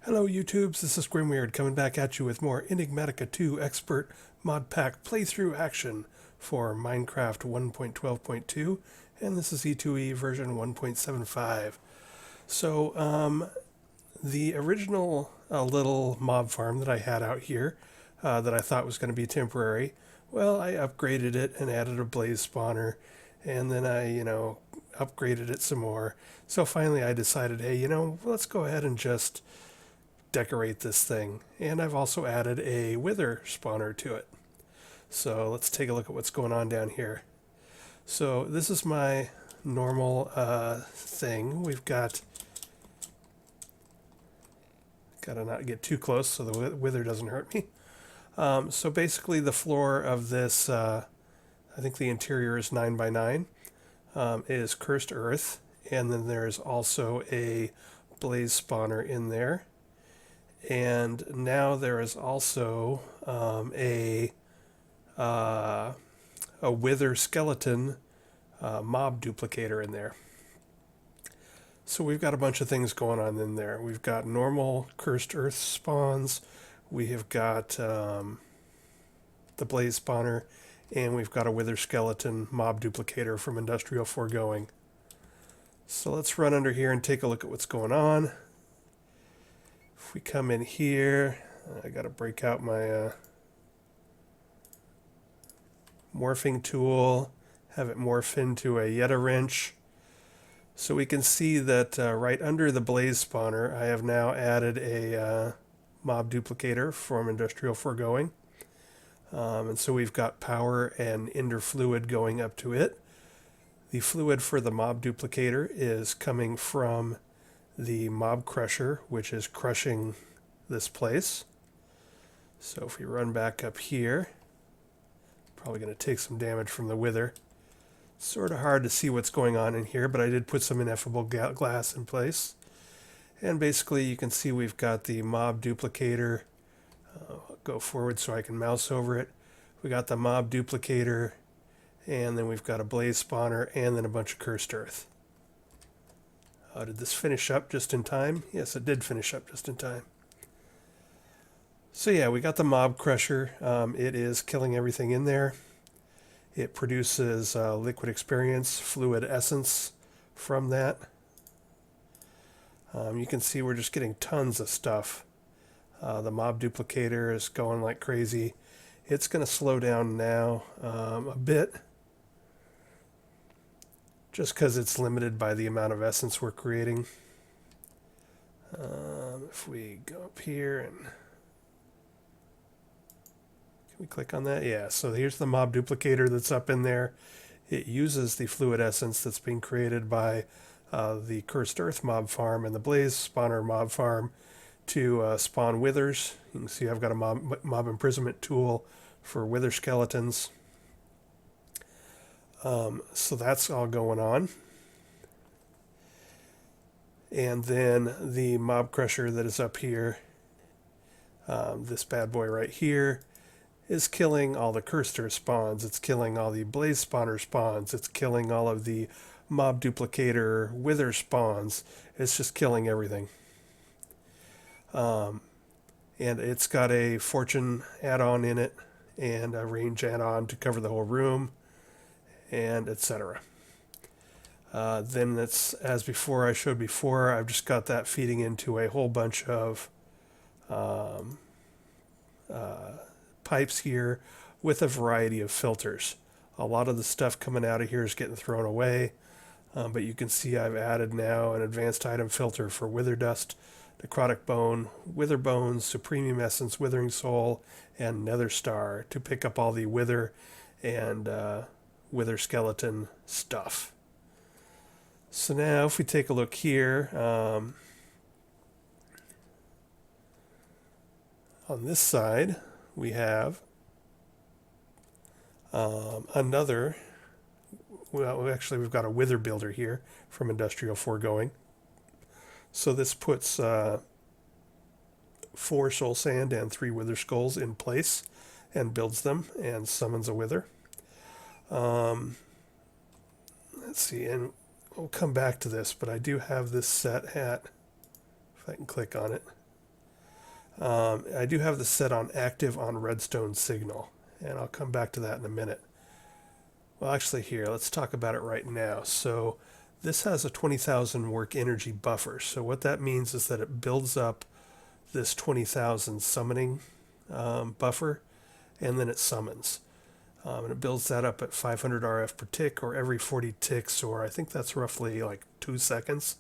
Hello YouTubes, this is Grimweird coming back at you with more Enigmatica 2 Expert Mod Pack playthrough action for Minecraft 1.12.2, and this is E2E version 1.75. The original little mob farm that I had out here that I thought was going to be temporary, well, I upgraded it and added a blaze spawner, and then I, upgraded it some more. So finally I decided, hey, let's go ahead and just decorate this thing. And I've also added a wither spawner to it. So let's take a look at what's going on down here. So this is my normal thing. We've got to not get too close so the wither doesn't hurt me. So basically the floor of this, I think the interior is 9 by 9, is cursed earth. And then there's also a blaze spawner in there. And now there is also a wither skeleton mob duplicator in there. So we've got a bunch of things going on in there. We've got normal cursed earth spawns. We have got the blaze spawner, and we've got a wither skeleton mob duplicator from Industrial Foregoing. So let's run under here and take a look at what's going on. If we come in here, I got to break out my morphing tool, have it morph into a Yeta wrench. So we can see that right under the blaze spawner, I have now added a mob duplicator from Industrial Foregoing. And so we've got power and ender fluid going up to it. The fluid for the mob duplicator is coming from the mob crusher, which is crushing this place. So if we run back up here, probably going to take some damage from the wither. Sort of hard to see what's going on in here, but I did put some ineffable glass in place. And basically you can see we've got the mob duplicator. Go forward so I can mouse over it. We got the mob duplicator, and then we've got a blaze spawner, and then a bunch of cursed earth. Did this finish up just in time? Yes, it did finish up just in time. So yeah, we got the mob crusher. It is killing everything in there. It produces liquid experience, fluid essence from that. You can see we're just getting tons of stuff. The mob duplicator is going like crazy. It's going to slow down now a bit, just because it's limited by the amount of essence we're creating. If we go up here and can we click on that? Yeah, so here's the mob duplicator that's up in there. It uses the fluid essence that's being created by the cursed earth mob farm and the blaze spawner mob farm to spawn withers. You can see I've got a mob imprisonment tool for wither skeletons. So that's all going on. And then the mob crusher that is up here, this bad boy right here, is killing all the cursed earth spawns. It's killing all the blaze spawner spawns. It's killing all of the mob duplicator wither spawns. It's just killing everything. And it's got a fortune add-on in it and a range add-on to cover the whole room, and etc. Then that's, as before, I showed before, I've just got that feeding into a whole bunch of pipes here with a variety of filters. A lot of the stuff coming out of here is getting thrown away, but you can see I've added now an advanced item filter for wither dust, necrotic bone, wither bones, supremium essence, withering soul, and nether star to pick up all the wither and wither skeleton stuff. So now if we take a look here, on this side we have another, well actually we've got a wither builder here from Industrial Foregoing. So this puts 4 soul sand and 3 wither skulls in place and builds them and summons a wither. Let's see, and we'll come back to this, but I do have this set at, if I can click on it, I do have this set on active on redstone signal, and I'll come back to that in a minute. Well, actually here, let's talk about it right now. So this has a 20,000 work energy buffer. So what that means is that it builds up this 20,000 summoning buffer, and then it summons. And it builds that up at 500 RF per tick, or every 40 ticks, or I think that's roughly like 2 seconds.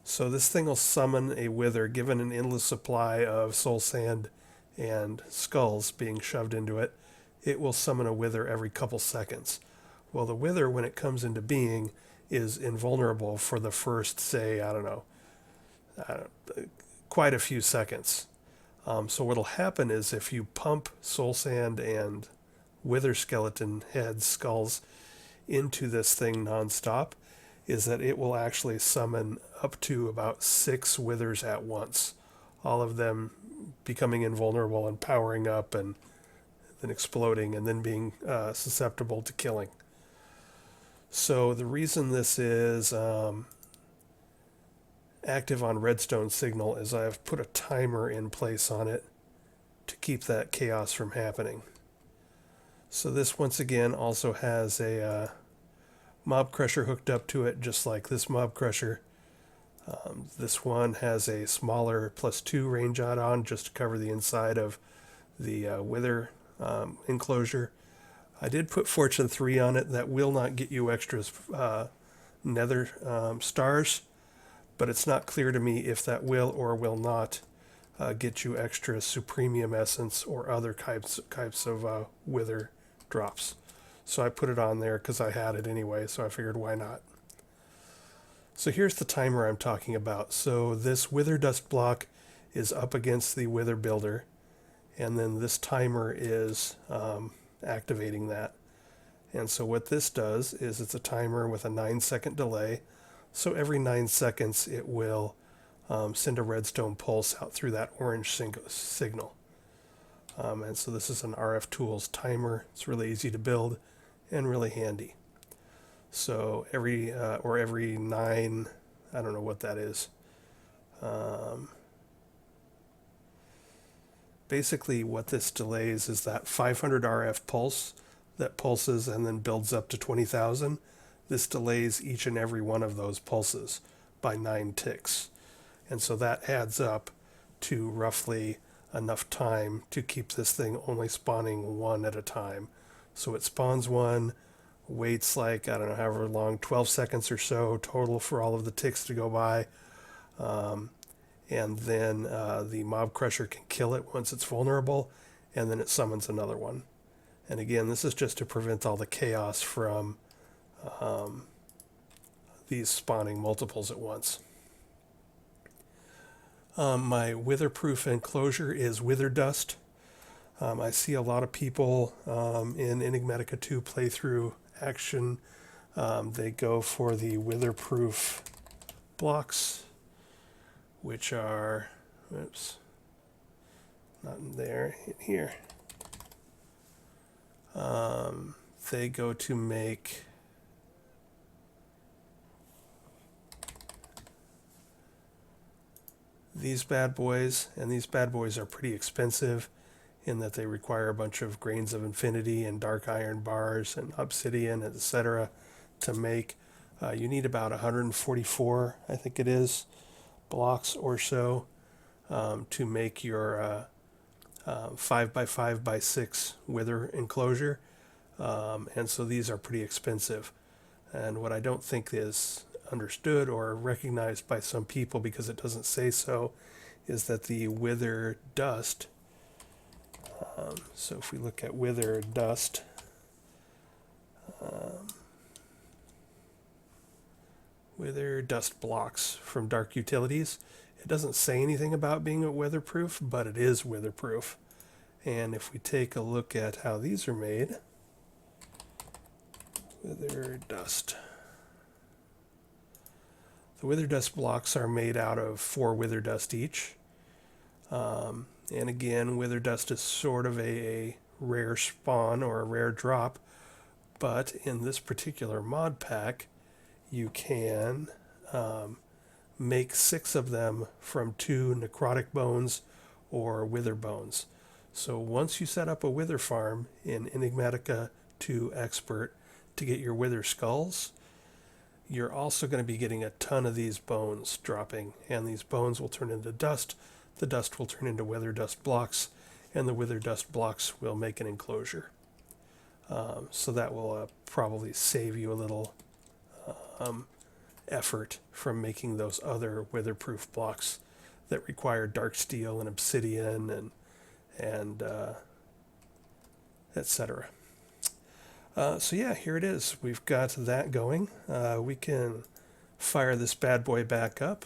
So this thing will summon a wither given an endless supply of soul sand and skulls being shoved into it. It will summon a wither every couple seconds. Well, the wither, when it comes into being, is invulnerable for the first, say, I don't know, quite a few seconds. So what'll happen is if you pump soul sand and wither skeleton heads, skulls, into this thing nonstop, is that it will actually summon up to about 6 withers at once, all of them becoming invulnerable and powering up and then exploding and then being susceptible to killing. So the reason this is active on redstone signal is I've put a timer in place on it to keep that chaos from happening. So this once again also has a mob crusher hooked up to it, just like this mob crusher. This one has a smaller +2 range add-on just to cover the inside of the wither enclosure. I did put Fortune 3 on it. That will not get you extra Nether Stars, but it's not clear to me if that will or will not get you extra Supremium Essence or other types of wither drops. So I put it on there because I had it anyway, so I figured why not. So here's the timer I'm talking about. So this wither dust block is up against the wither builder, and then this timer is activating that. And so what this does is it's a timer with a 9-second delay. So every 9 seconds it will send a redstone pulse out through that orange signal. And so this is an RF Tools timer. It's really easy to build and really handy. So every 9, I don't know what that is. Basically what this delays is that 500 RF pulse that pulses and then builds up to 20,000. This delays each and every one of those pulses by 9 ticks. And so that adds up to roughly enough time to keep this thing only spawning one at a time. So it spawns one, waits like, I don't know, however long, 12 seconds or so total for all of the ticks to go by. And then the mob crusher can kill it once it's vulnerable, and then it summons another one. And again, this is just to prevent all the chaos from these spawning multiples at once. My witherproof enclosure is wither dust. I see a lot of people in Enigmatica 2 playthrough action. They go for the witherproof blocks, which are, oops, not in there, in here. They go to make these bad boys, and these bad boys are pretty expensive in that they require a bunch of grains of infinity and dark iron bars and obsidian, etc. to make. You need about 144, I think it is, blocks or so to make your 5x5x6 wither enclosure. And so these are pretty expensive. And what I don't think is understood or recognized by some people, because it doesn't say so, is that the wither dust, so if we look at wither dust, wither dust blocks from Dark Utilities, it doesn't say anything about being weatherproof, but it is weatherproof. And if we take a look at how these are made, wither dust. The wither dust blocks are made out of 4 wither dust each. And again, wither dust is sort of a rare spawn or a rare drop, but in this particular mod pack, you can make 6 of them from 2 necrotic bones or wither bones. So once you set up a wither farm in Enigmatica 2 Expert to get your wither skulls, you're also going to be getting a ton of these bones dropping, and these bones will turn into dust. The dust will turn into wither dust blocks, and the wither dust blocks will make an enclosure. So that will probably save you a little effort from making those other witherproof blocks that require dark steel and obsidian and etc. So yeah, here it is. We've got that going. We can fire this bad boy back up.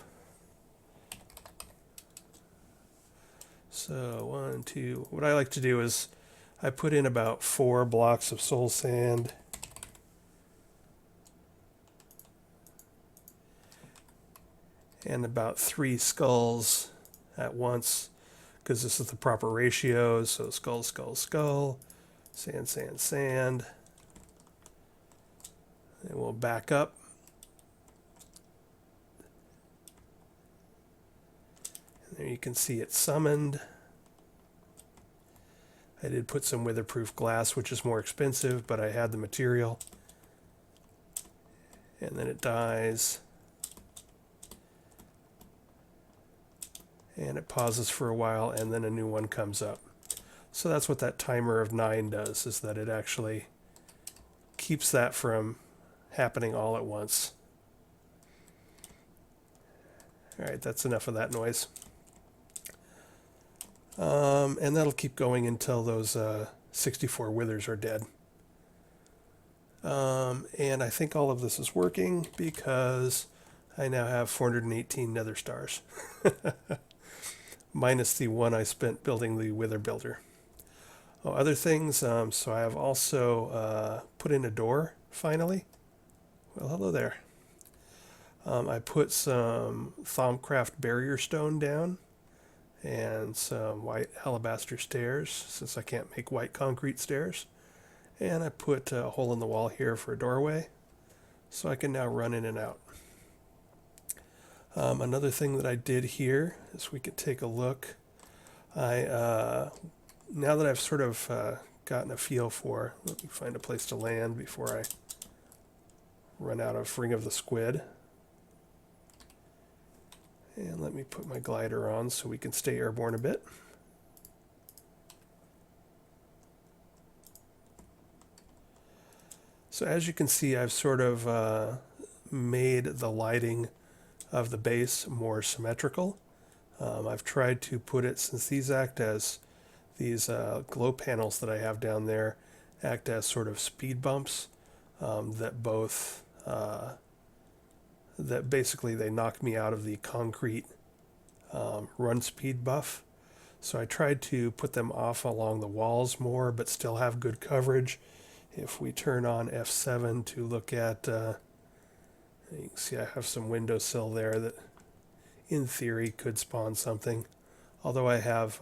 So 1, 2. What I like to do is I put in about 4 blocks of soul sand. And about 3 skulls at once, because this is the proper ratio. So skull, skull, skull, sand, sand, sand. And we'll back up. And there you can see it summoned. I did put some witherproof glass, which is more expensive, but I had the material. And then it dies. And it pauses for a while, and then a new one comes up. So that's what that timer of 9 does, is that it actually keeps that from happening all at once. All right, that's enough of that noise. And that'll keep going until those 64 withers are dead. And I think all of this is working because I now have 418 Nether Stars. Minus the one I spent building the Wither Builder. Oh, other things, so I have also put in a door, finally. Well, hello there. I put some Thaumcraft barrier stone down and some white alabaster stairs, since I can't make white concrete stairs. And I put a hole in the wall here for a doorway, so I can now run in and out. Another thing that I did here is we could take a look. Now that I've sort of gotten a feel for, let me find a place to land before I run out of Ring of the Squid. And let me put my glider on so we can stay airborne a bit. So as you can see, I've sort of made the lighting of the base more symmetrical. I've tried to put it, since these act as these glow panels that I have down there act as sort of speed bumps that both that basically they knock me out of the concrete run speed buff. So I tried to put them off along the walls more, but still have good coverage. If we turn on F7 to look at you can see I have some windowsill there that in theory could spawn something. Although I have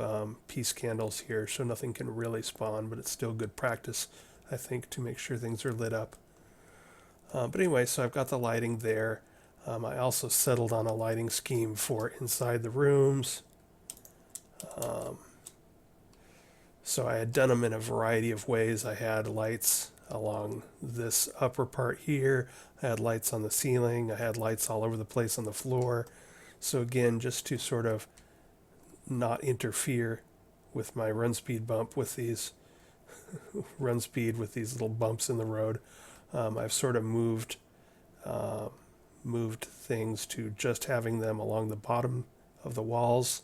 peace candles here, so nothing can really spawn, but it's still good practice, I think, to make sure things are lit up. But anyway, so I've got the lighting there. I also settled on a lighting scheme for inside the rooms. So I had done them in a variety of ways. I had lights along this upper part here. I had lights on the ceiling. I had lights all over the place on the floor. So again, just to sort of not interfere with my run speed bump with these run speed with these little bumps in the road, I've sort of moved things to just having them along the bottom of the walls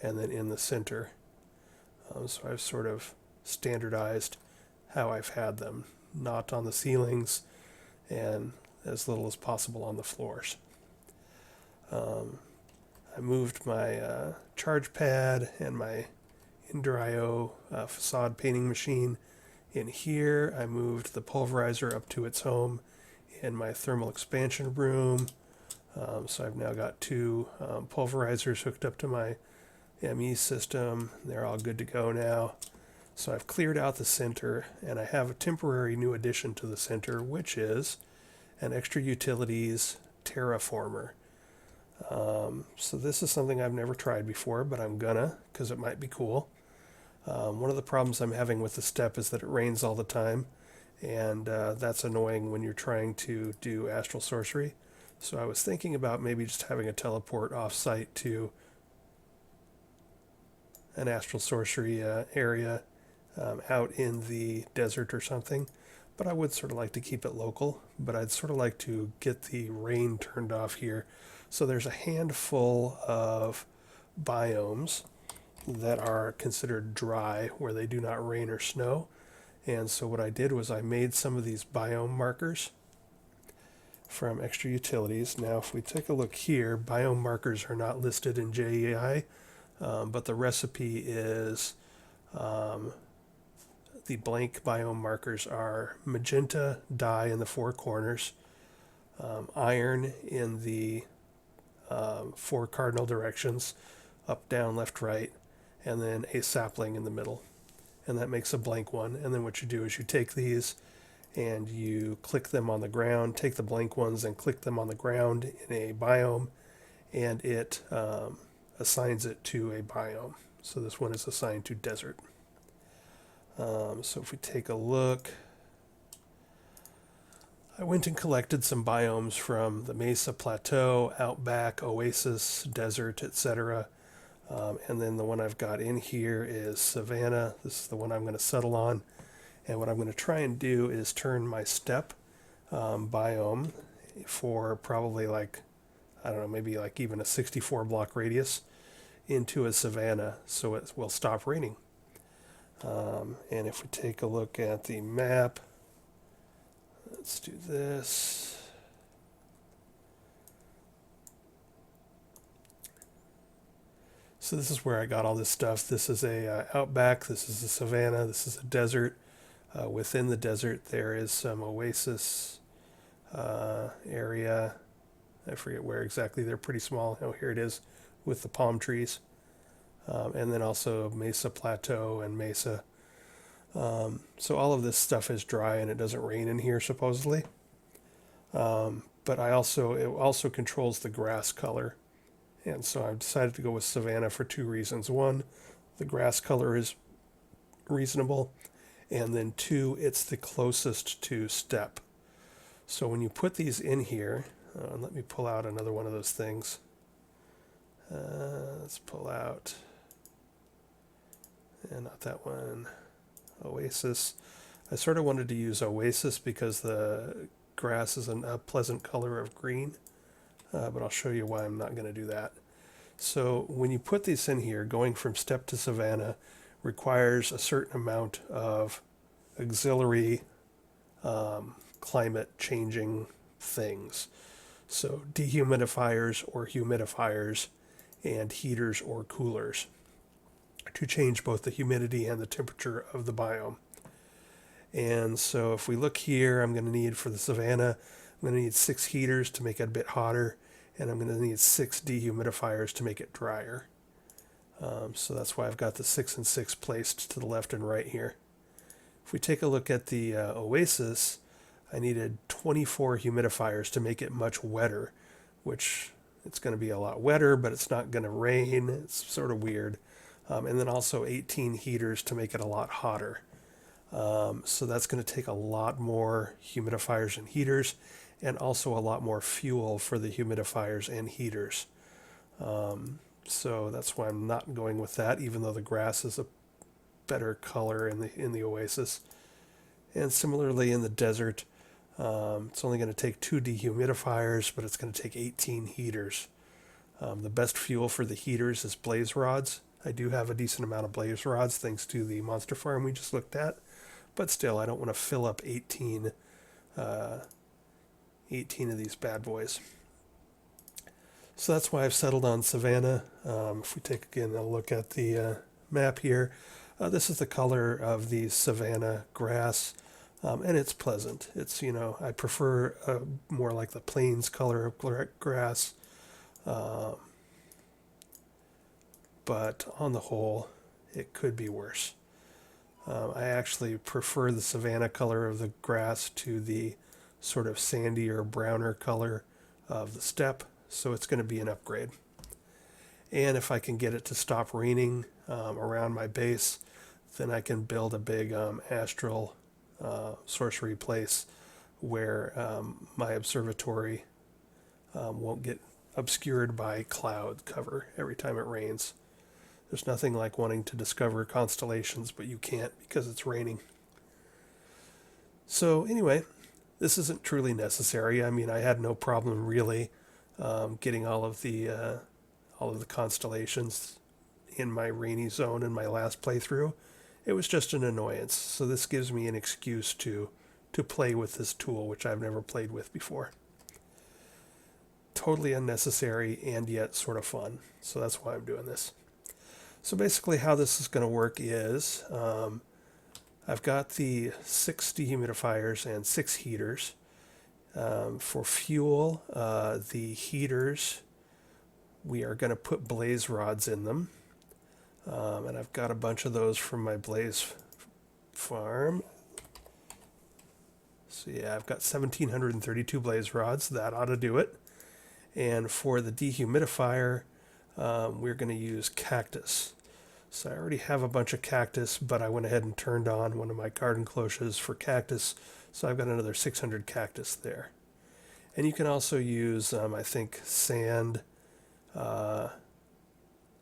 and then in the center. So I've sort of standardized how I've had them, not on the ceilings and as little as possible on the floors. I moved my charge pad and my Ender.io facade painting machine in here. I moved the pulverizer up to its home in my thermal expansion room. So I've now got 2 pulverizers hooked up to my ME system. They're all good to go now. So I've cleared out the center, and I have a temporary new addition to the center, which is an extra utilities Terraformer. So this is something I've never tried before, but I'm gonna, because it might be cool. One of the problems I'm having with the steppe is that it rains all the time, and that's annoying when you're trying to do astral sorcery. So I was thinking about maybe just having a teleport off-site to an astral sorcery area out in the desert or something. But I would sort of like to keep it local, but I'd sort of like to get the rain turned off here. So there's a handful of biomes that are considered dry where they do not rain or snow. And so what I did was I made some of these biome markers from extra utilities. Now if we take a look here, biome markers are not listed in JEI, but the recipe is the blank biome markers are magenta dye in the four corners, iron in the four cardinal directions, up, down, left, right, and then a sapling in the middle. And that makes a blank one. And then what you do is you take these and you click them on the ground, take the blank ones and click them on the ground in a biome, and it assigns it to a biome. So this one is assigned to desert. So if we take a look, I went and collected some biomes from the Mesa Plateau, Outback, Oasis, Desert, etc. And then the one I've got in here is Savanna. This is the one I'm going to settle on. And what I'm going to try and do is turn my steppe biome for probably like, I don't know, maybe like even a 64 block radius into a savanna so it will stop raining. And if we take a look at the map, let's do this. So this is where I got all this stuff. This is a outback, this is a savanna, this is a desert. Within the desert there is some oasis area. I forget where exactly, they're pretty small. Oh, here it is with the palm trees. And then also Mesa Plateau and Mesa. So all of this stuff is dry and it doesn't rain in here supposedly. But it also controls the grass color. And so I've decided to go with Savanna for two reasons. One, the grass color is reasonable. And then two, it's the closest to steppe. So when you put these in here, let me pull out another one of those things. Let's pull out, and not that one, Oasis. I sort of wanted to use Oasis because the grass is a pleasant color of green, but I'll show you why I'm not going to do that. So when you put these in here, going from steppe to savanna requires a certain amount of auxiliary climate changing things. So dehumidifiers or humidifiers and heaters or coolers to change both the humidity and the temperature of the biome. And so if we look here, I'm going to need for the savanna, I'm going to need 6 heaters to make it a bit hotter, and I'm going to need 6 dehumidifiers to make it drier. So that's why I've got the 6 and 6 placed to the left and right here. If we take a look at the Oasis, I needed 24 humidifiers to make it much wetter, which it's going to be a lot wetter, but it's not going to rain. It's sort of weird. And then also 18 heaters to make it a lot hotter. So that's going to take a lot more humidifiers and heaters, and also a lot more fuel for the humidifiers and heaters. So that's why I'm not going with that, even though the grass is a better color in the Oasis. And similarly in the desert, it's only going to take 2 dehumidifiers, but it's going to take 18 heaters. The best fuel for the heaters is blaze rods. I do have a decent amount of blaze rods thanks to the monster farm we just looked at, but still I don't want to fill up 18 of these bad boys. So that's why I've settled on savanna. If we take again a look at the map here, this is the color of the savanna grass, and it's pleasant. It's, I prefer more like the plains color of grass, but on the whole, it could be worse. I actually prefer the savanna color of the grass to the sort of sandier, browner color of the steppe. so it's going to be an upgrade. And if I can get it to stop raining around my base, then I can build a big astral sorcery place where my observatory won't get obscured by cloud cover every time it rains. There's nothing like wanting to discover constellations, but you can't because it's raining. So anyway, this isn't truly necessary. I mean, I had no problem really getting all of the constellations in my rainy zone in my last playthrough. It was just an annoyance. So this gives me an excuse to play with this tool, which I've never played with before. Totally unnecessary and yet sort of fun. So that's why I'm doing this. So basically how this is going to work is I've got the 6 dehumidifiers and 6 heaters. For fuel, the heaters, we are going to put blaze rods in them. And I've got a bunch of those from my blaze farm. So yeah, I've got 1,732 blaze rods. That ought to do it. And for the dehumidifier, we're going to use cactus. So I already have a bunch of cactus, but I went ahead and turned on one of my garden cloches for cactus. So I've got another 600 cactus there. And you can also use, I think, sand.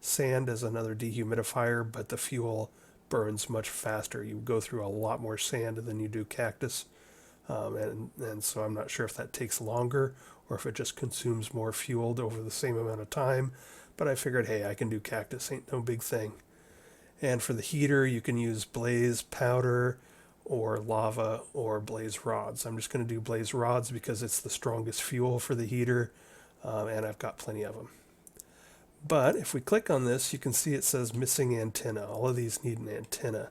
Sand as another dehumidifier, but the fuel burns much faster. You go through a lot more sand than you do cactus. And so I'm not sure if that takes longer or if it just consumes more fuel over the same amount of time. But I figured, hey, I can do cactus, ain't no big thing. And for the heater, you can use blaze powder or lava or blaze rods. I'm just going to do blaze rods because it's the strongest fuel for the heater, and I've got plenty of them. But if we click on this, you can see it says missing antenna. All of these need an antenna.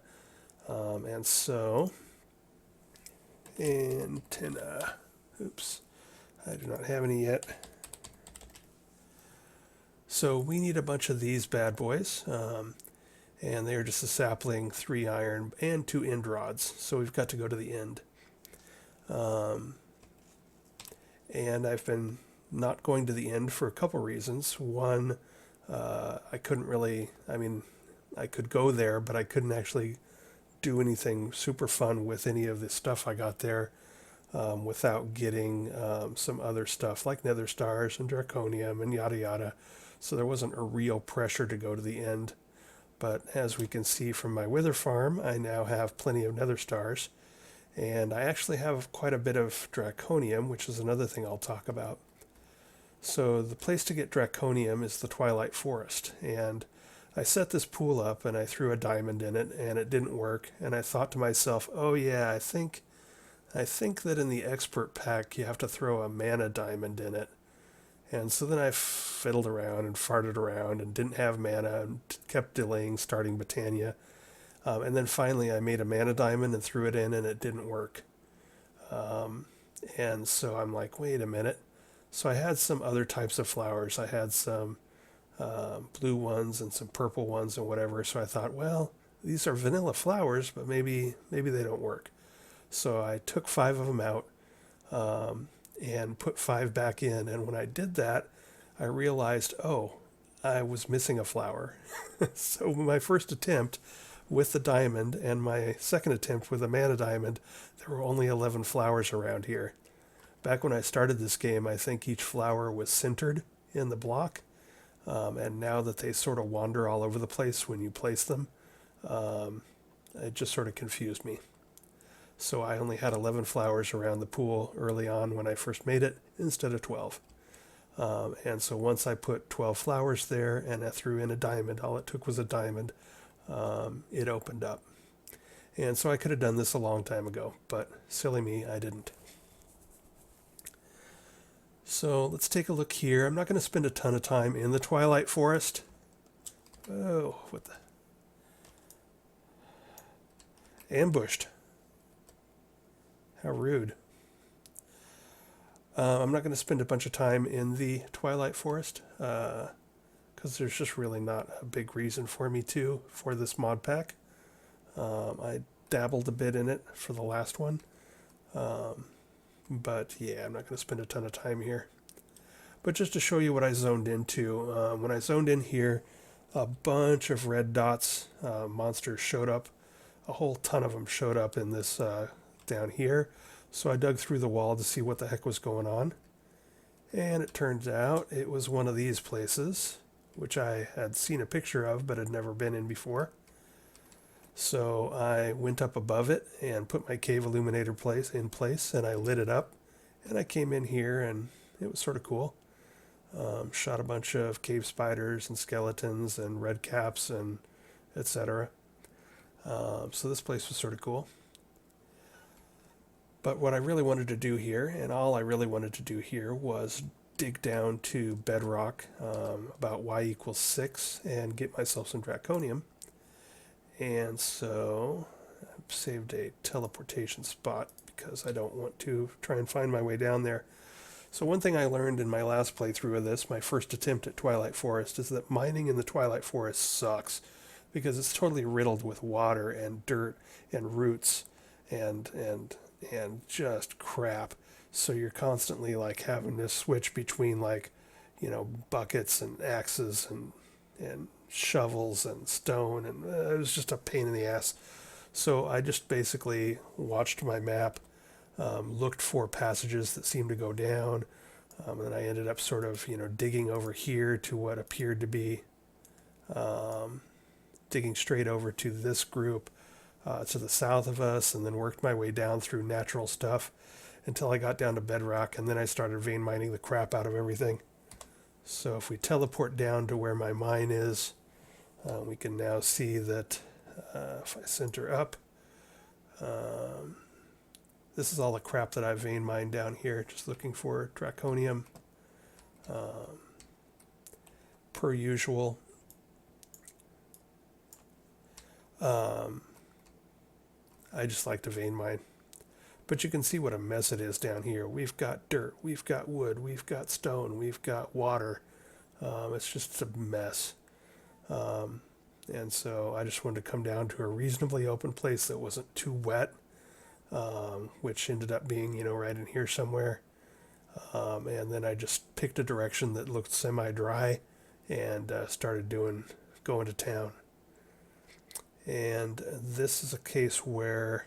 And so, antenna. Oops, I do not have any yet. So we need a bunch of these bad boys. And they're just a sapling, 3 iron, and 2 end rods. So we've got to go to the end. And I've been not going to the end for a couple reasons. One, I couldn't really, I could go there, but I couldn't actually do anything super fun with any of the stuff I got there without getting some other stuff like Nether Stars and Draconium and yada yada. So there wasn't a real pressure to go to the end. But as we can see from my wither farm, I now have plenty of Nether Stars. And I actually have quite a bit of Draconium, which is another thing I'll talk about. So the place to get Draconium is the Twilight Forest. And I set this pool up and I threw a diamond in it and it didn't work. And I thought to myself, oh yeah, I think that in the expert pack you have to throw a mana diamond in it. And so then I fiddled around and farted around and didn't have mana and kept delaying starting Botania. And then finally I made a mana diamond and threw it in and it didn't work. And so I'm like, wait a minute. So I had some other types of flowers. I had some blue ones and some purple ones and whatever. So I thought, well, these are vanilla flowers, but maybe they don't work. So I took 5 of them out. And put 5 back in. And when I did that, I realized, oh, I was missing a flower. So my first attempt with the diamond and my second attempt with a mana diamond, there were only 11 flowers around here. Back when I started this game, I think each flower was centered in the block. And now that they sort of wander all over the place when you place them, it just sort of confused me. So I only had 11 flowers around the pool early on when I first made it instead of 12. And so once I put 12 flowers there and I threw in a diamond, all it took was a diamond, it opened up. And so I could have done this a long time ago, but silly me, I didn't. So let's take a look here. I'm not going to spend a ton of time in the Twilight Forest. Oh, what the... Ambushed. How rude. I'm not going to spend a bunch of time in the Twilight Forest because there's just really not a big reason for me to for this mod pack. I dabbled a bit in it for the last one. But yeah, I'm not going to spend a ton of time here. But just to show you what I zoned into, when I zoned in here, a bunch of red dots, monsters showed up. A whole ton of them showed up in this down here. So I dug through the wall to see what the heck was going on. And it turns out it was one of these places, which I had seen a picture of but had never been in before. So I went up above it and put my cave illuminator in place, and I lit it up. And I came in here, and it was sort of cool. Shot a bunch of cave spiders and skeletons and red caps and etc. So this place was sort of cool. But what I really wanted to do here, and all I really wanted to do here, was dig down to bedrock about y equals 6 and get myself some draconium. And so I've saved a teleportation spot because I don't want to try and find my way down there. So one thing I learned in my last playthrough of this, my first attempt at Twilight Forest, is that mining in the Twilight Forest sucks because it's totally riddled with water and dirt and roots and just crap. So you're constantly like having to switch between like, buckets and axes and shovels and stone, and it was just a pain in the ass. So I just basically watched my map, looked for passages that seemed to go down, and I ended up sort of digging over here to what appeared to be digging straight over to this group to the south of us, and then worked my way down through natural stuff until I got down to bedrock, and then I started vein mining the crap out of everything. So if we teleport down to where my mine is, we can now see that if I center up, this is all the crap that I vein mined down here, just looking for draconium. Per usual. I just like to vein mine. But you can see what a mess it is down here. We've got dirt, we've got wood, we've got stone, we've got water. It's just a mess. And so I just wanted to come down to a reasonably open place that wasn't too wet, which ended up being, right in here somewhere. And then I just picked a direction that looked semi-dry and started going to town. And this is a case where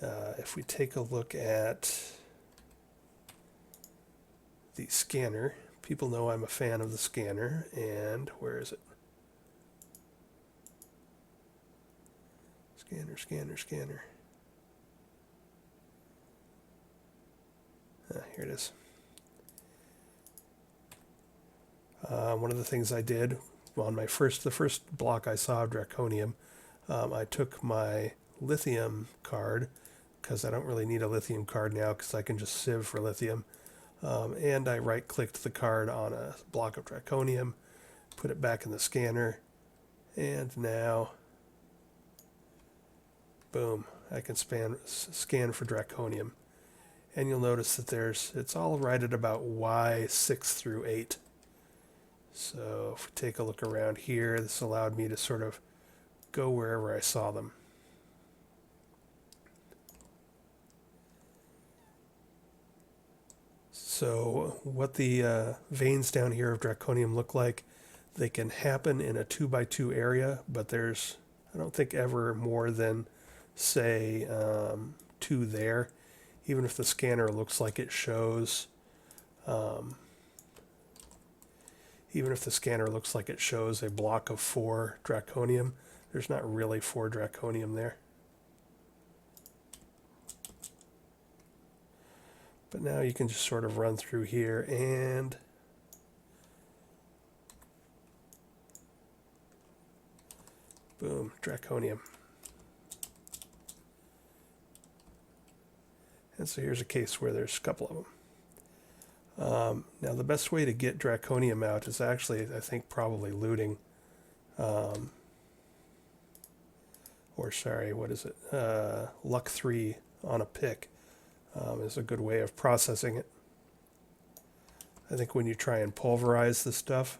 if we take a look at the scanner, people know I'm a fan of the scanner. And where is it? Scanner. Here it is. One of the things I did on the first block I saw of draconium, I took my lithium card, because I don't really need a lithium card now because I can just sieve for lithium, and I right-clicked the card on a block of draconium, put it back in the scanner, and now, boom, I can scan for draconium. And you'll notice that it's all right at about Y6 through 8. So if we take a look around here, this allowed me to sort of go wherever I saw them. So what the veins down here of draconium look like, they can happen in a 2x2 area, but there's, I don't think, ever more than, say, 2 there. Even if the scanner looks like it shows, a block of 4 draconium, there's not really 4 draconium there. But now you can just sort of run through here and boom, draconium. And so here's a case where there's a couple of them. Now the best way to get draconium out is actually, I think, probably looting. Luck 3 on a pick is a good way of processing it. I think when you try and pulverize the stuff,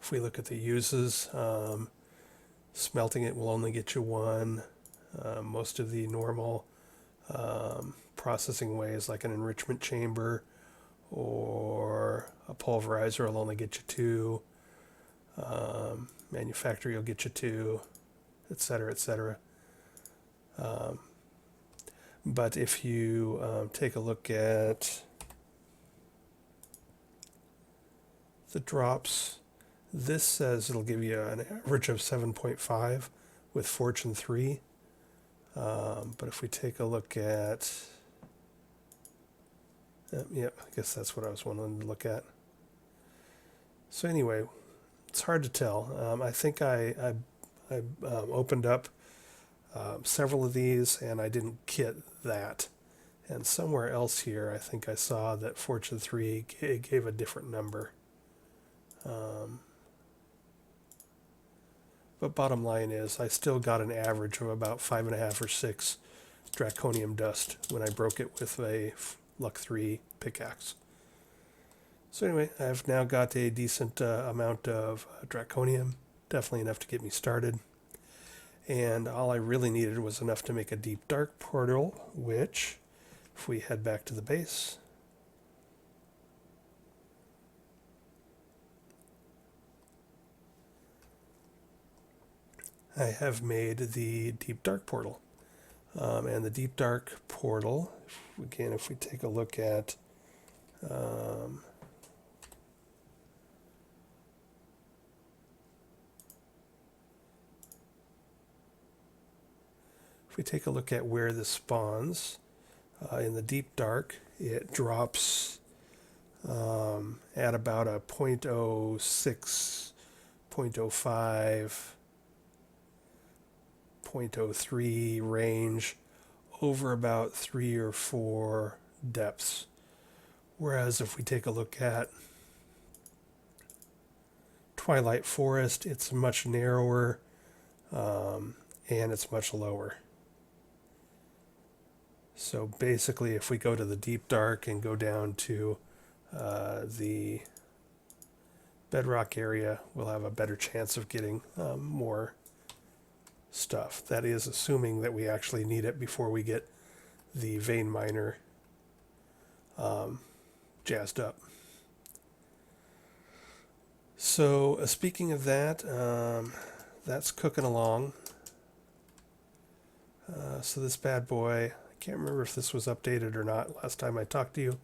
if we look at the uses, smelting it will only get you 1. Most of the normal processing ways, like an enrichment chamber or a pulverizer will only get you 2. Manufacturer will get you 2, etc., etc. But if you take a look at the drops, this says it'll give you an average of 7.5 with Fortune 3. But if we take a look at, yep, I guess that's what I was wanting to look at. So anyway, it's hard to tell. I think I opened up several of these and I didn't kit that. And somewhere else here, I think I saw that Fortune 3 gave a different number. But bottom line is, I still got an average of about 5.5 or 6 draconium dust when I broke it with a Luck 3 pickaxe. So anyway, I've now got a decent amount of draconium, definitely enough to get me started. And all I really needed was enough to make a deep dark portal, which, if we head back to the base, I have made the deep dark portal. And the deep dark portal, again, if we take a look at where this spawns, in the deep dark, it drops at about a 0.06, 0.05, 0.03 range over about 3 or 4 depths. Whereas if we take a look at Twilight Forest, it's much narrower and it's much lower. So basically, if we go to the deep dark and go down to the bedrock area, we'll have a better chance of getting more stuff. That is assuming that we actually need it before we get the vein miner jazzed up. So speaking of that, that's cooking along. So this bad boy, I can't remember if this was updated or not last time I talked to you,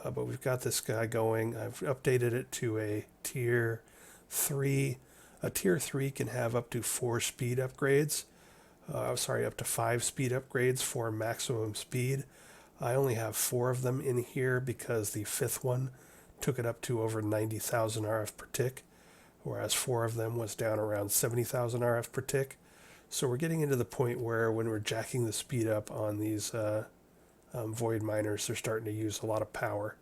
but we've got this guy going. I've updated it to a tier 3. A tier 3 can have up to 4 speed upgrades. Up to 5 speed upgrades for maximum speed. I only have 4 of them in here because the 5th one took it up to over 90,000 RF per tick, whereas 4 of them was down around 70,000 RF per tick. So we're getting into the point where when we're jacking the speed up on these void miners, they're starting to use a lot of power.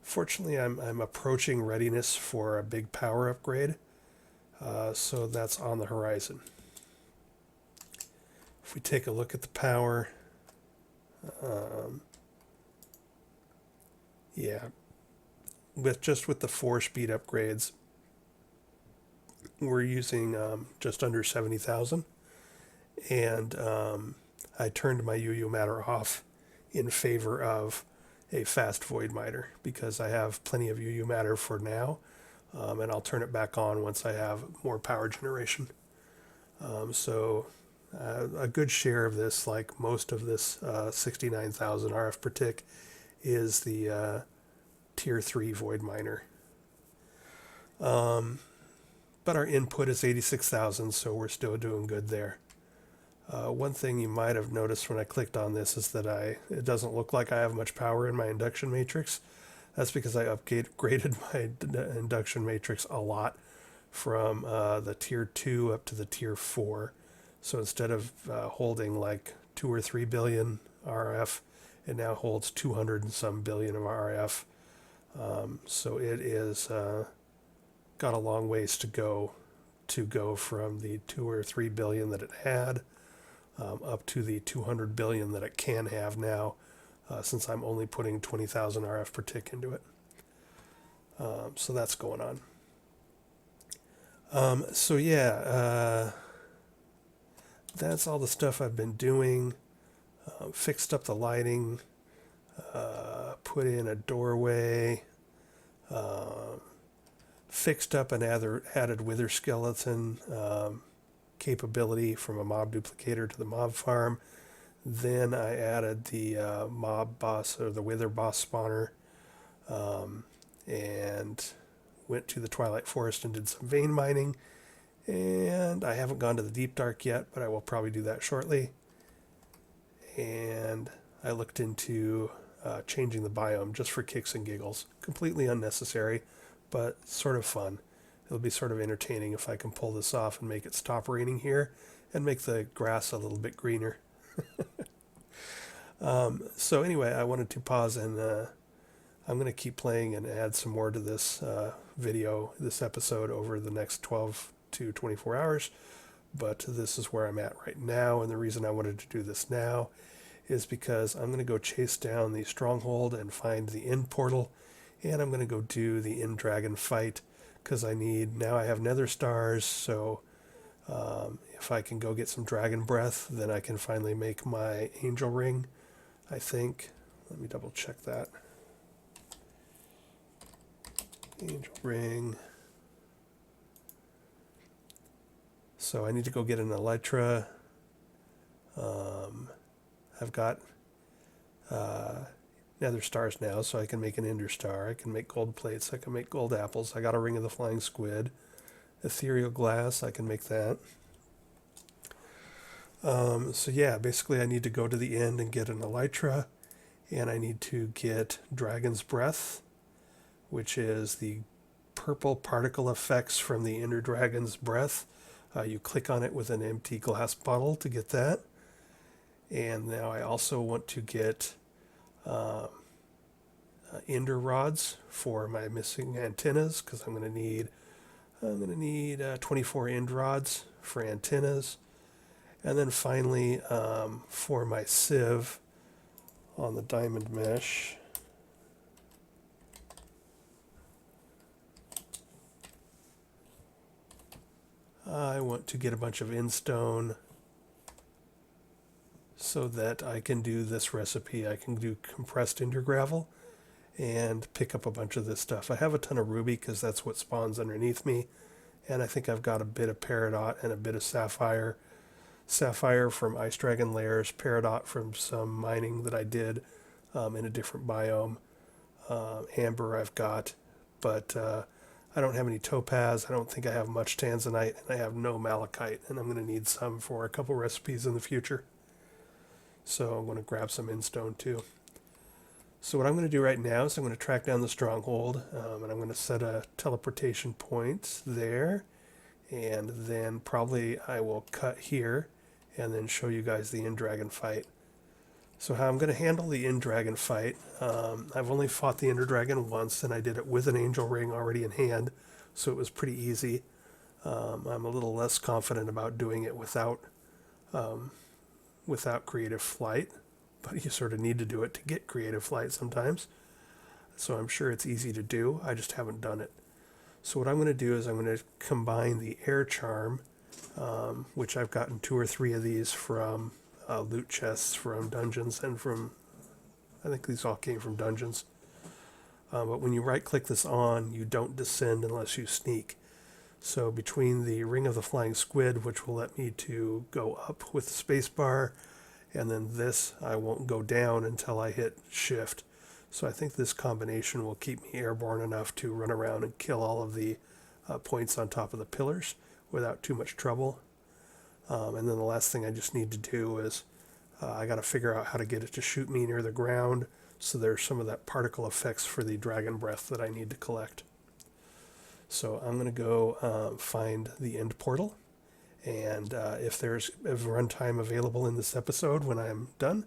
Fortunately, I'm approaching readiness for a big power upgrade. So that's on the horizon. If we take a look at the power, with the 4 speed upgrades, we're using just under 70,000, and I turned my UU matter off in favor of a fast void miner because I have plenty of UU matter for now. And I'll turn it back on once I have more power generation. So a good share of this, like most of this 69,000 RF per tick, is the tier 3 void miner. But our input is 86,000, so we're still doing good there. One thing you might have noticed when I clicked on this is that it doesn't look like I have much power in my induction matrix. That's because I upgraded my induction matrix a lot from the tier 2 up to the tier 4. So instead of holding like 2 or 3 billion RF, it now holds 200 and some billion of RF. So it is got a long ways to go from the 2 or 3 billion that it had up to the 200 billion that it can have now. Since I'm only putting 20,000 RF per tick into it. So that's going on. That's all the stuff I've been doing. Fixed up the lighting, put in a doorway, fixed up an added wither skeleton capability from a mob duplicator to the mob farm. Then I added the mob boss, or the wither boss spawner, and went to the Twilight Forest and did some vein mining. And I haven't gone to the deep dark yet, but I will probably do that shortly. And I looked into changing the biome just for kicks and giggles. Completely unnecessary, but sort of fun. It'll be sort of entertaining if I can pull this off and make it stop raining here and make the grass a little bit greener. So anyway, I wanted to pause, and I'm going to keep playing and add some more to this this episode over the next 12 to 24 hours. But this is where I'm at right now, and the reason I wanted to do this now is because I'm going to go chase down the stronghold and find the end portal, and I'm going to go do the end dragon fight, because I have Nether Stars, so if I can go get some dragon breath, then I can finally make my angel ring, I think. Let me double check that. Angel ring. So I need to go get an elytra. I've got Nether Stars now, so I can make an Ender Star. I can make gold plates. I can make gold apples. I got a Ring of the Flying Squid. Ethereal glass. I can make that. So yeah, basically I need to go to the end and get an elytra, and I need to get Dragon's Breath, which is the purple particle effects from the Ender Dragon's Breath. You click on it with an empty glass bottle to get that. And now I also want to get ender rods for my missing antennas, because I'm going to need 24 end rods for antennas. And then finally, for my sieve on the diamond mesh, I want to get a bunch of endstone so that I can do this recipe. I can do compressed ender gravel and pick up a bunch of this stuff. I have a ton of ruby because that's what spawns underneath me, and I think I've got a bit of peridot and a bit of sapphire. Sapphire from Ice Dragon layers, peridot from some mining that I did in a different biome. Amber I've got, but I don't have any topaz. I don't think I have much tanzanite, and I have no malachite, and I'm going to need some for a couple recipes in the future. So I'm going to grab some endstone too. So what I'm going to do right now is I'm going to track down the stronghold, and I'm going to set a teleportation point there, and then probably I will cut here and then show you guys the end dragon fight. So how I'm going to handle the end dragon fight, I've only fought the ender dragon once, and I did it with an angel ring already in hand, so it was pretty easy. I'm a little less confident about doing it without creative flight, but you sort of need to do it to get creative flight sometimes. So I'm sure it's easy to do. I just haven't done it. So what I'm going to do is I'm going to combine the air charm, which I've gotten 2 or 3 of these from loot chests from dungeons, and I think these all came from dungeons. But when you right click this on, you don't descend unless you sneak. So between the Ring of the Flying Squid, which will let me to go up with the spacebar, and then this, I won't go down until I hit shift. So I think this combination will keep me airborne enough to run around and kill all of the points on top of the pillars without too much trouble. And then the last thing I just need to do is I got to figure out how to get it to shoot me near the ground, so there's some of that particle effects for the dragon breath that I need to collect. So I'm going to go find the end portal, and if there's a runtime available in this episode when I'm done,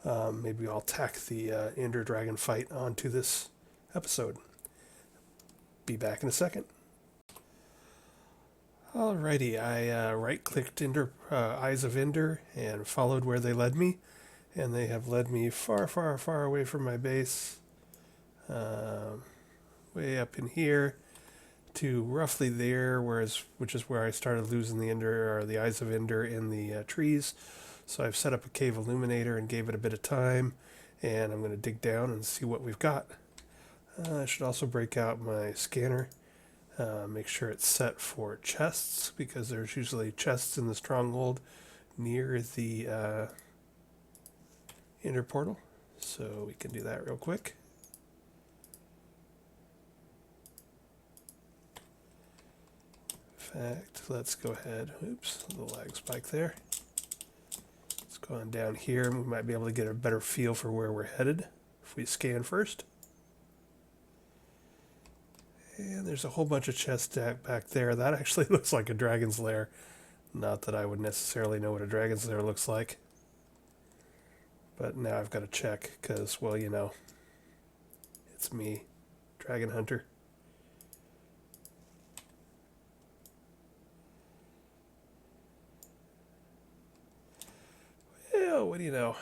maybe I'll tack the Ender Dragon fight onto this episode. Be back in a second. Alrighty, I right-clicked Eyes of Ender and followed where they led me, and they have led me far, far, far away from my base, way up in here, to roughly there, which is where I started losing the Ender, or the Eyes of Ender in the trees. So I've set up a cave illuminator and gave it a bit of time, And I'm going to dig down and see what we've got. I should also break out my scanner. Make sure it's set for chests, because there's usually chests in the stronghold near the inner portal. So we can do that real quick. In fact, let's go ahead. Oops, a little lag spike there. Let's go on down here, and we might be able to get a better feel for where we're headed if we scan first. And there's a whole bunch of chests back there. That actually looks like a dragon's lair. Not that I would necessarily know what a dragon's lair looks like. But now I've got to check, because, well, you know, it's me, Dragon Hunter. Well, what do you know?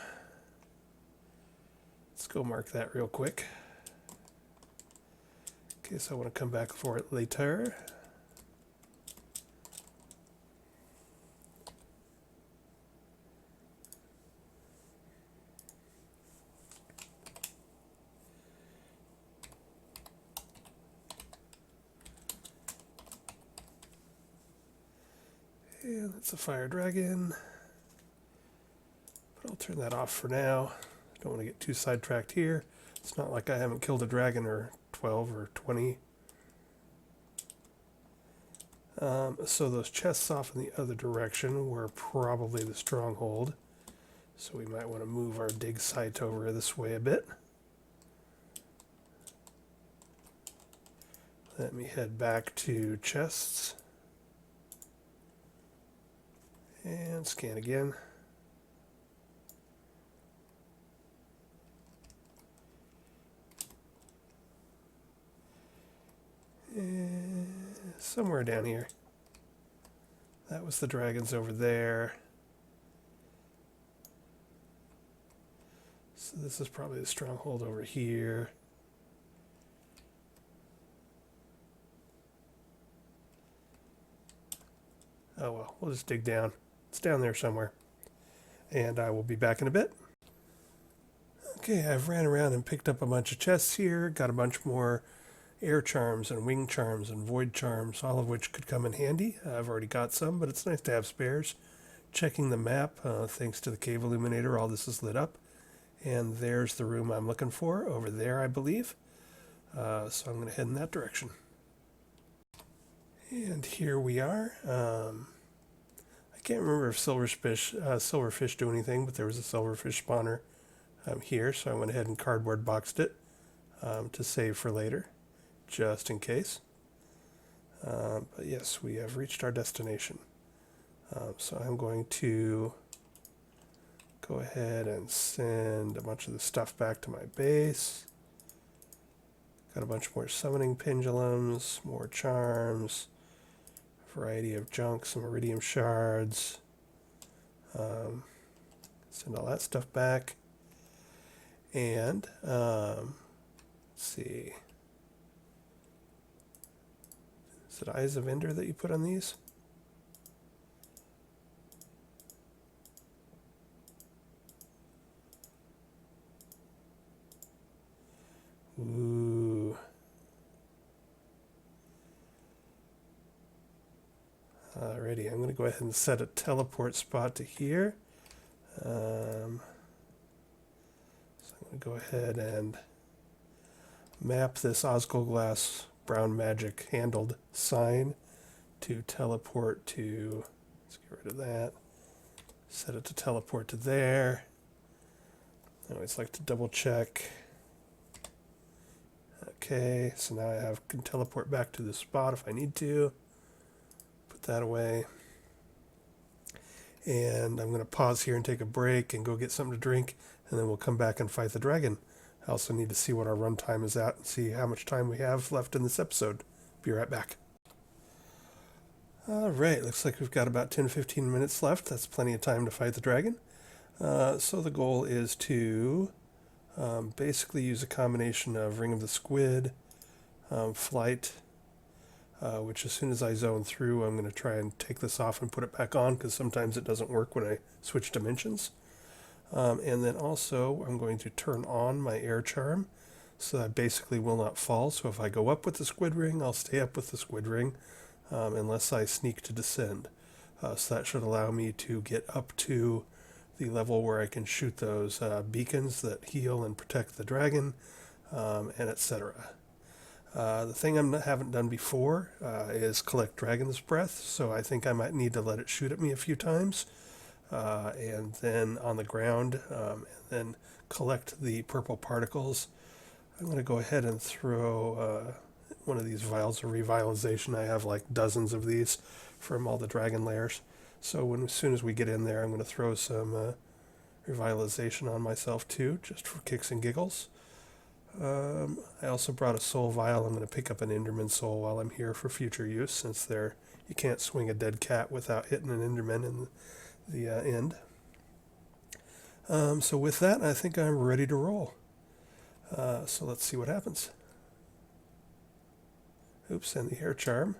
Let's go mark that real quick, in case I want to come back for it later. And that's a fire dragon. But I'll turn that off for now. Don't want to get too sidetracked here. It's not like I haven't killed a dragon or 12 or 20. So those chests off in the other direction were probably the stronghold. So we might want to move our dig site over this way a bit. Let me head back to chests. And scan again. And somewhere down here. That was the dragons over there. So this is probably the stronghold over here. Oh well, we'll just dig down. It's down there somewhere. And I will be back in a bit. Okay, I've ran around and picked up a bunch of chests here. Got a bunch more air charms and wing charms and void charms, all of which could come in handy. I've already got some, but it's nice to have spares. Checking the map, thanks to the cave illuminator, all this is lit up. And there's the room I'm looking for, over there, I believe. So I'm going to head in that direction. And here we are. I can't remember if silverfish do anything, but there was a silverfish spawner here, so I went ahead and cardboard boxed it to save for later, just in case. But yes, we have reached our destination. So I'm going to go ahead and send a bunch of the stuff back to my base. Got a bunch more summoning pendulums, more charms, a variety of junk, some iridium shards. Send all that stuff back. And let's see. Is it Eyes of Ender that you put on these? Ooh. Alrighty, I'm going to go ahead and set a teleport spot to here. So I'm going to go ahead and map this Osgulglass brown magic handled sign to teleport to, let's get rid of that, set it to teleport to there. I always like to double check. Okay, so now I can teleport back to the spot if I need to. Put that away. And I'm going to pause here and take a break and go get something to drink, and then we'll come back and fight the dragon. I also need to see what our runtime is at and see how much time we have left in this episode. Be right back. Alright, looks like we've got about 10-15 minutes left. That's plenty of time to fight the dragon. So the goal is to basically use a combination of Ring of the Squid, Flight, which as soon as I zone through, I'm going to try and take this off and put it back on, because sometimes it doesn't work when I switch dimensions. And then also I'm going to turn on my air charm so that I basically will not fall. So if I go up with the squid ring, I'll stay up with the squid ring unless I sneak to descend. So that should allow me to get up to the level where I can shoot those beacons that heal and protect the dragon, and etc. The thing I haven't done before is collect dragon's breath, so I think I might need to let it shoot at me a few times, and then on the ground, and then collect the purple particles. I'm going to go ahead and throw one of these vials of revitalization. I have like dozens of these from all the dragon layers. So as soon as we get in there, I'm going to throw some revitalization on myself too, just for kicks and giggles. I also brought a soul vial. I'm going to pick up an Enderman soul while I'm here for future use, since you can't swing a dead cat without hitting an Enderman in the end. So with that, I think I'm ready to roll. So let's see what happens. Oops, and the air charm.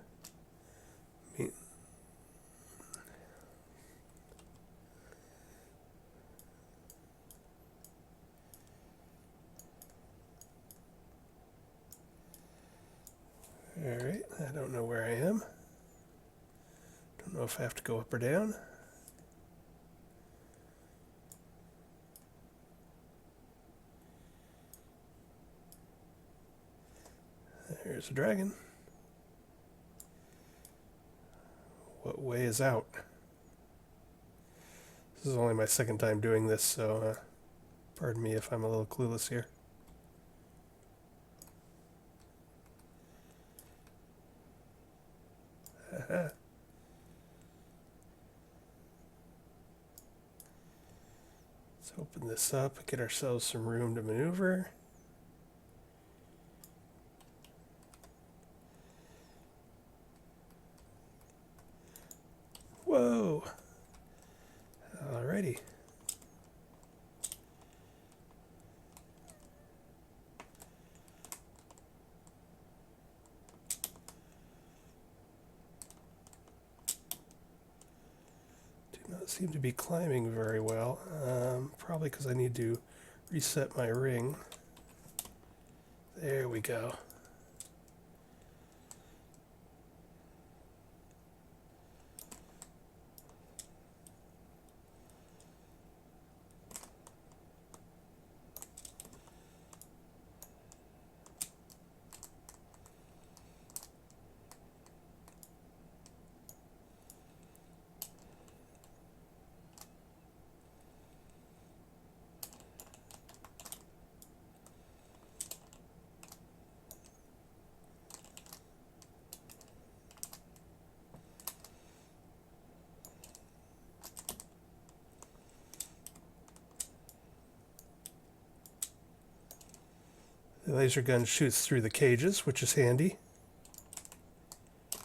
Alright, I don't know where I am. Don't know if I have to go up or down. There's a dragon. What way is out? This is only my second time doing this, so pardon me if I'm a little clueless here. Let's open this up, get ourselves some room to maneuver. Whoa! Alrighty. Seem to be climbing very well, probably because I need to reset my ring. There we go. The laser gun shoots through the cages, which is handy. Did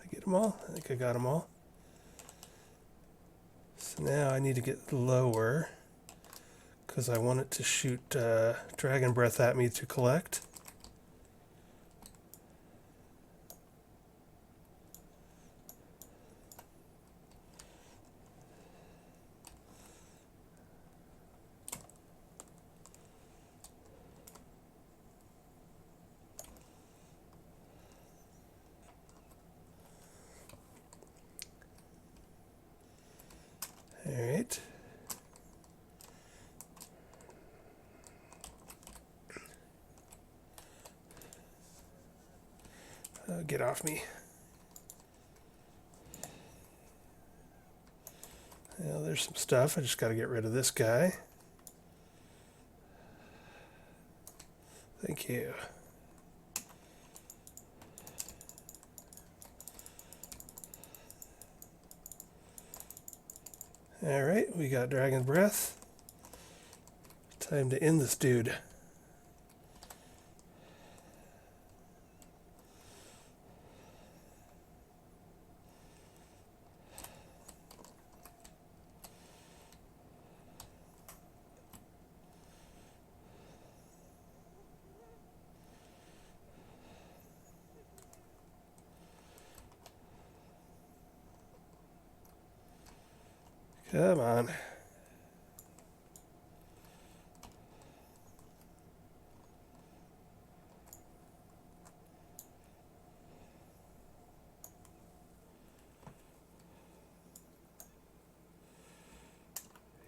I get them all? I think I got them all. So now I need to get lower because I want it to shoot dragon breath at me to collect. Alright. Get off me. Well, there's some stuff. I just got to get rid of this guy. Thank you. Alright, we got Dragon Breath. Time to end this dude. Come on.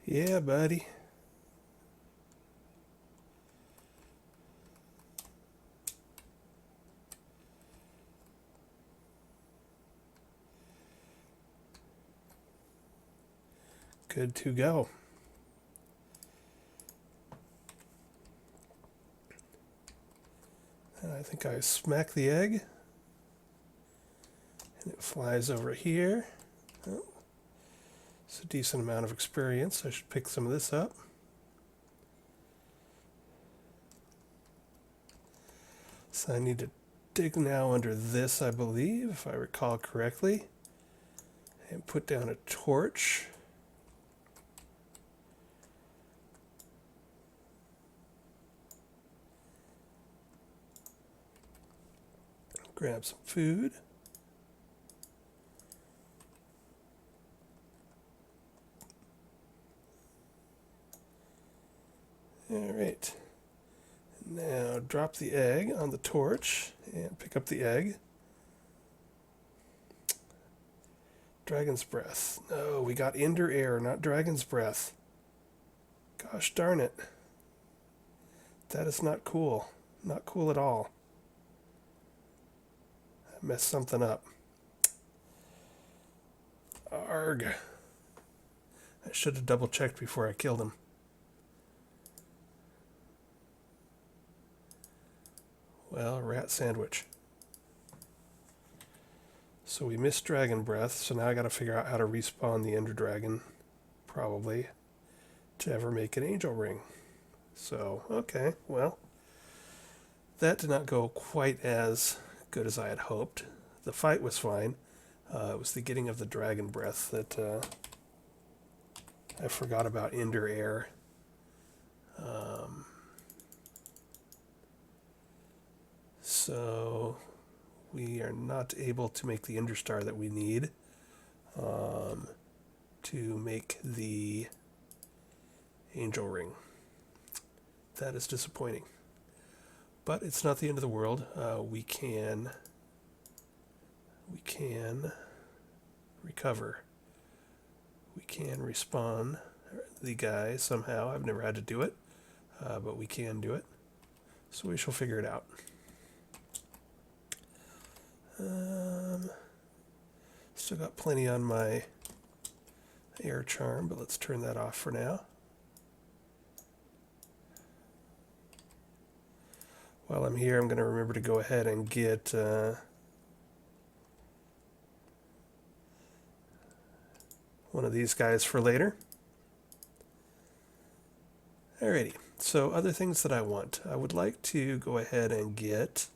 Yeah, buddy. Good to go. And I think I smack the egg. And it flies over here. Oh, it's a decent amount of experience. I should pick some of this up. So I need to dig now under this, I believe, if I recall correctly. And put down a torch. Grab some food. All right. Now drop the egg on the torch and pick up the egg. Dragon's breath. No, we got Ender air, not dragon's breath. Gosh darn it. That is not cool. Not cool at all. I messed something up. Arg. I should have double checked before I killed him. Well, rat sandwich. So we missed dragon breath, so now I gotta figure out how to respawn the ender dragon, probably, to ever make an angel ring. So, okay, well, that did not go quite as good as I had hoped. The fight was fine. It was the getting of the dragon breath that I forgot about ender air. So we are not able to make the ender star that we need to make the angel ring. That is disappointing. But it's not the end of the world. We can recover. We can respawn the guy somehow. I've never had to do it, but we can do it. So we shall figure it out. Still got plenty on my air charm, but let's turn that off for now. While I'm here, I'm going to remember to go ahead and get one of these guys for later. Alrighty, so other things that I want. I would like to go ahead and get...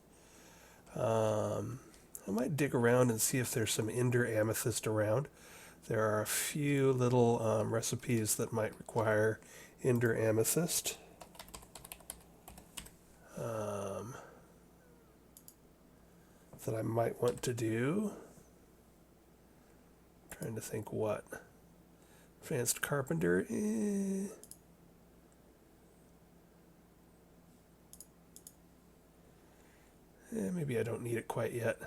I might dig around and see if there's some ender amethyst around. There are a few little recipes that might require ender amethyst. That I might want to do. Trying to think what. Advanced carpenter. Maybe I don't need it quite yet.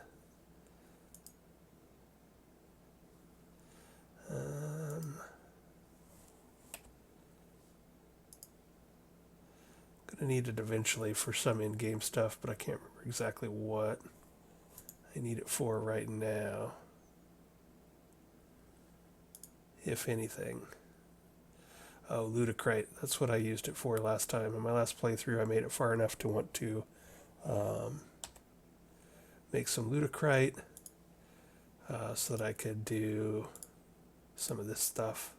Gonna need it eventually for some in-game stuff, but I can't remember exactly what I need it for right now. If anything. Oh, Ludicrate. That's what I used it for last time. In my last playthrough, I made it far enough to want to make some Ludicrate so that I could do some of this stuff.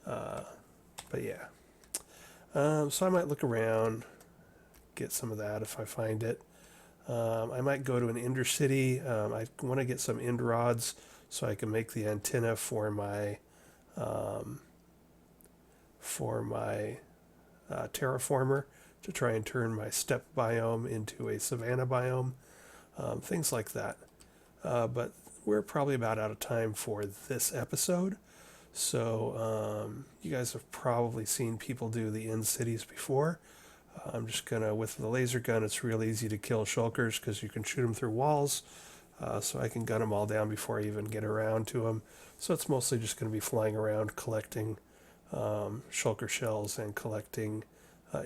But yeah. So I might look around, get some of that if I find it. I might go to an Ender City. I want to get some End rods so I can make the antenna for my Terraformer to try and turn my Steppe biome into a Savanna biome. Things like that. But we're probably about out of time for this episode. So you guys have probably seen people do the end cities before. I'm just gonna, with the laser gun, it's real easy to kill shulkers because you can shoot them through walls. So I can gun them all down before I even get around to them. So it's mostly just going to be flying around collecting shulker shells and collecting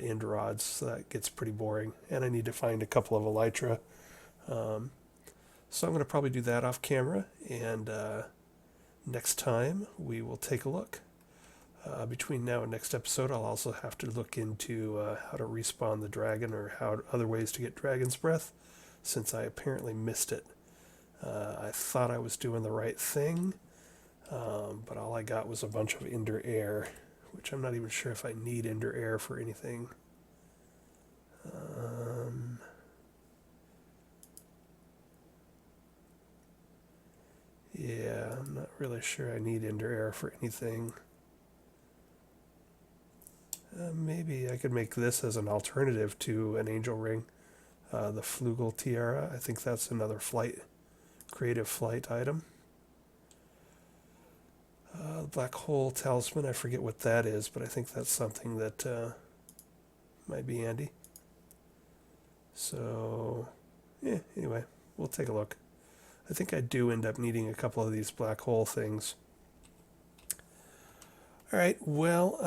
end rods, so that gets pretty boring. And I need to find a couple of elytra. So I'm going to probably do that off camera, and next time we will take a look. Between now and next episode, I'll also have to look into how to respawn the dragon, or how other ways to get dragon's breath, since I apparently missed it. I thought I was doing the right thing, but all I got was a bunch of ender air, which I'm not even sure if I need ender air for anything. Yeah, I'm not really sure I need ender air for anything. Maybe I could make this as an alternative to an angel ring. The flugel tiara, I think that's another creative flight item. Black hole talisman, I forget what that is, but I think that's something that might be handy. So, yeah, anyway, we'll take a look. I think I do end up needing a couple of these black hole things. All right, well,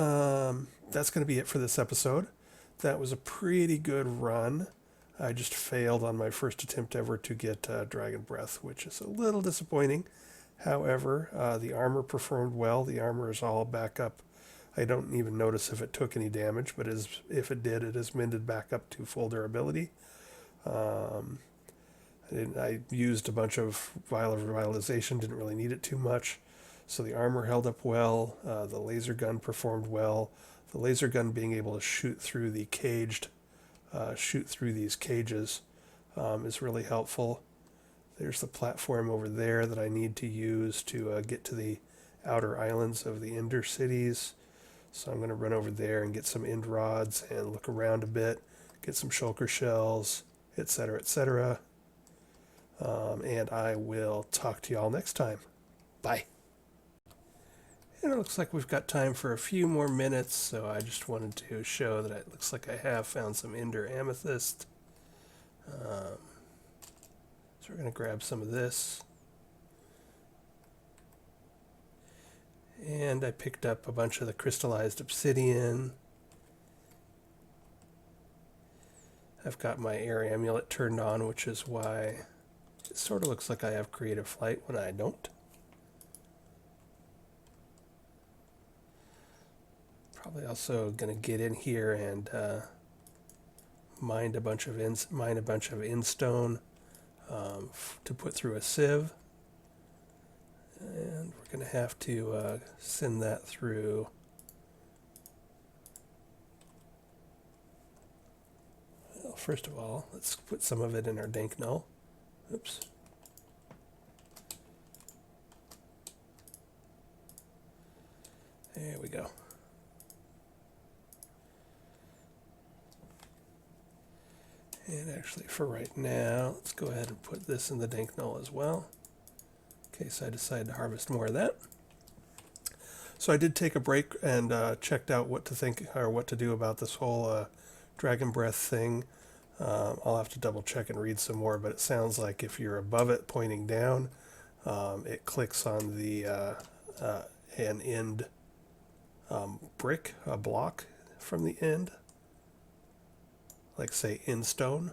that's going to be it for this episode. That was a pretty good run. I just failed on my first attempt ever to get Dragon Breath, which is a little disappointing. However, the armor performed well. The armor is all back up. I don't even notice if it took any damage, but if it did, it is mended back up to full durability. I used a bunch of Vial of Revitalization, didn't really need it too much. So the armor held up well. The laser gun performed well. The laser gun being able to shoot through these cages is really helpful. There's the platform over there that I need to use to get to the outer islands of the Ender cities. So I'm going to run over there and get some end rods and look around a bit, get some shulker shells, etc., etc. And I will talk to y'all next time. Bye. And it looks like we've got time for a few more minutes, so I just wanted to show that it looks like I have found some Ender Amethyst. So we're going to grab some of this. And I picked up a bunch of the crystallized obsidian. I've got my air amulet turned on, which is why it sort of looks like I have creative flight when I don't. Probably also going to get in here and mine a bunch of endstone to put through a sieve. And we're going to have to send that through. Well, first of all, let's put some of it in our dank null. Oops. There we go. And actually, for right now, let's go ahead and put this in the dank null as well, in case I decide to harvest more of that. So I did take a break and checked out what to think or what to do about this whole Dragon Breath thing. I'll have to double check and read some more, but it sounds like if you're above it pointing down, it clicks on the an end brick, a block from the end, like say in stone.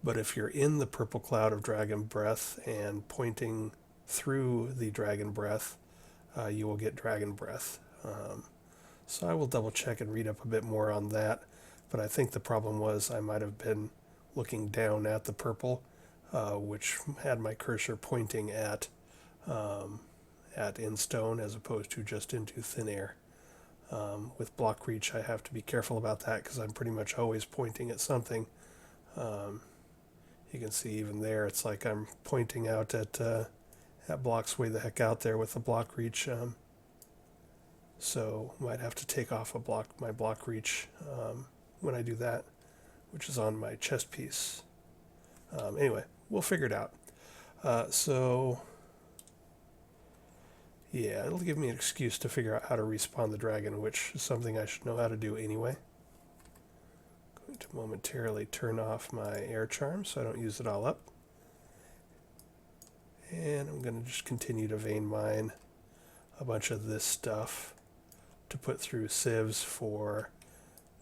But if you're in the purple cloud of Dragon Breath and pointing through the Dragon Breath, you will get Dragon Breath. So I will double check and read up a bit more on that. But I think the problem was I might have been looking down at the purple, which had my cursor pointing at in stone as opposed to just into thin air. With block reach, I have to be careful about that because I'm pretty much always pointing at something. You can see even there, it's like I'm pointing out at blocks way the heck out there with the block reach. So might have to take off my block reach when I do that, which is on my chest piece. Anyway, we'll figure it out. So yeah, it'll give me an excuse to figure out how to respawn the dragon, which is something I should know how to do anyway. I'm going to momentarily turn off my air charm so I don't use it all up. And I'm going to just continue to vein mine a bunch of this stuff to put through sieves for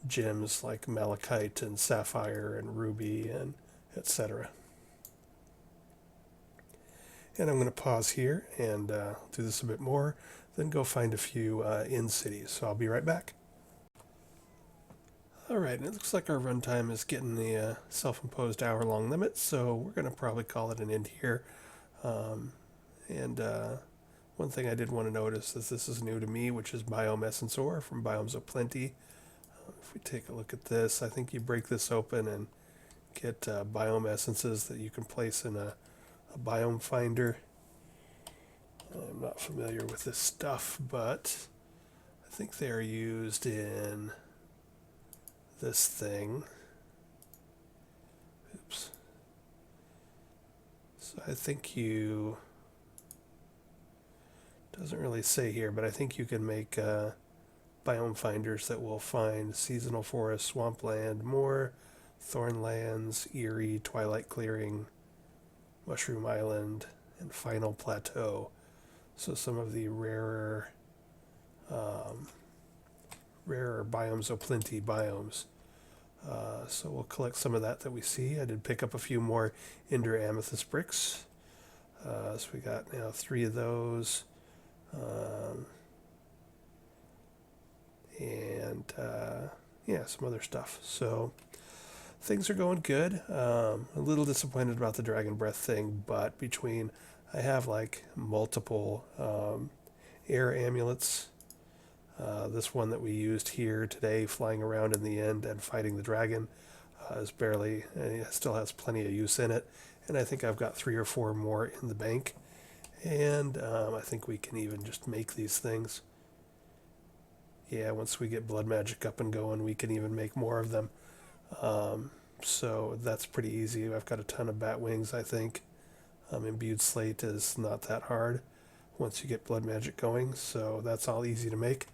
gems like malachite and sapphire and ruby and etc. And I'm going to pause here and do this a bit more, then go find a few in cities. So I'll be right back. Alright, and it looks like our runtime is getting the self-imposed hour-long limit, so we're going to probably call it an end here. And one thing I did want to notice is this is new to me, which is biome essence ore from Biomes of Plenty. If we take a look at this, I think you break this open and get biome essences that you can place in a biome finder. I'm not familiar with this stuff, but I think they are used in this thing. Oops. So I think you, doesn't really say here, but I think you can make biome finders that will find seasonal forest, swampland, moor, thornlands, Eerie, Twilight clearing, Mushroom Island, and Final Plateau. So some of the rarer Biomes of Plenty biomes. So we'll collect some of that we see. I did pick up a few more Ender Amethyst bricks. So we got 3 of those. And some other stuff. So things are going good. A little disappointed about the Dragon Breath thing, but between I have like multiple air amulets. This one that we used here today, flying around in the end and fighting the dragon, is barely, it still has plenty of use in it. And I think I've got 3 or 4 more in the bank. And I think we can even just make these things. Yeah, once we get blood magic up and going, we can even make more of them. So that's pretty easy. I've got a ton of bat wings, I think. Imbued slate is not that hard once you get blood magic going, so that's all easy to make.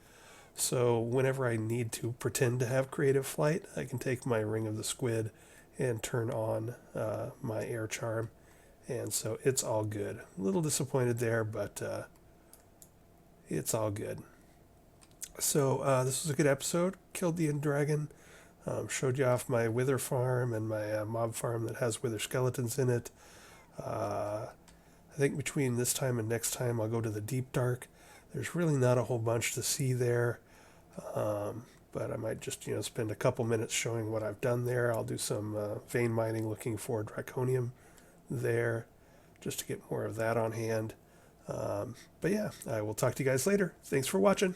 So whenever I need to pretend to have creative flight, I can take my Ring of the Squid and turn on my air charm, and so it's all good. A little disappointed there, but it's all good. So this was a good episode. Killed the end dragon. Showed you off my wither farm and my mob farm that has wither skeletons in it. I think between this time and next time I'll go to the Deep Dark. There's really not a whole bunch to see there, but I might just spend a couple minutes showing what I've done there. I'll do some vein mining looking for draconium there just to get more of that on hand. But yeah, I will talk to you guys later. Thanks for watching.